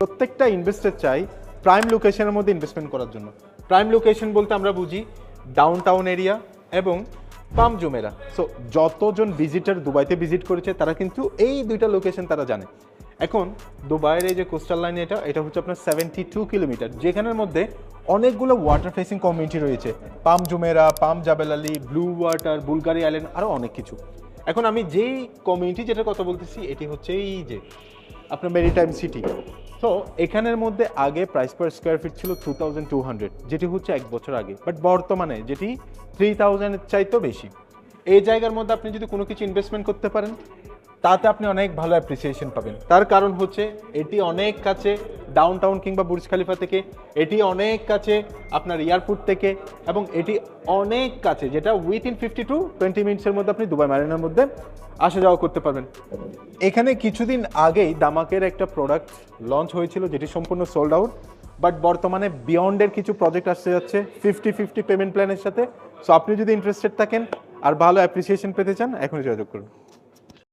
প্রত্যেকটা ইনভেস্টর চাই প্রাইম লোকেশনের মধ্যে ইনভেস্টমেন্ট করার জন্য। প্রাইম লোকেশন বলতে আমরা বুঝি ডাউনটাউন এরিয়া এবং পাম জুমেরা। সো যতজন ভিজিটার দুবাইতে ভিজিট করেছে তারা কিন্তু এই দুইটা লোকেশন তারা জানে। এখন দুবাইয়ের এই যে কোস্টাল লাইন এটা হচ্ছে আপনার 72 কিলোমিটার, যেখানের মধ্যে অনেকগুলো ওয়াটার ফেসিং কমিউনিটি রয়েছে, palm Jumeirah, palm Jebel Ali, blue water, Bulgari island, আরও অনেক কিছু। এখন আমি যেই কমিউনিটি যেটার কথা বলতেছি এটি হচ্ছে এই যে আপনার মেরিটাইম সিটি। তো এখানের মধ্যে আগে প্রাইস পার স্কোয়ার ফিট ছিল 2200, যেটি হচ্ছে 1 বছর আগে, বাট বর্তমানে যেটি 3000 চাইতেও বেশি। এই জায়গার মধ্যে আপনি যদি কোনো কিছু ইনভেস্টমেন্ট করতে পারেন তাতে আপনি অনেক ভালো অ্যাপ্রিসিয়েশন পাবেন। তার কারণ হচ্ছে এটি অনেক কাছে ডাউনটাউন কিংবা বুর্জ খালিফা থেকে, এটি অনেক কাছে আপনার এয়ারপোর্ট থেকে, এবং এটি অনেক কাছে যেটা উইথিন 50 to 20 মিনিটসের মধ্যে আপনি দুবাই মারিনার মধ্যে আসা যাওয়া করতে পারবেন। এখানে কিছুদিন আগেই দামাকের একটা প্রোডাক্ট লঞ্চ হয়েছিল যেটি সম্পূর্ণ সোল্ড আউট, বাট বর্তমানে বিয়ন্ডের কিছু প্রজেক্ট আসতে যাচ্ছে 50-50 পেমেন্ট প্ল্যানের সাথে। সো আপনি যদি ইন্টারেস্টেড থাকেন আর ভালো অ্যাপ্রিসিয়েশন পেতে চান এখনই যোগাযোগ করুন।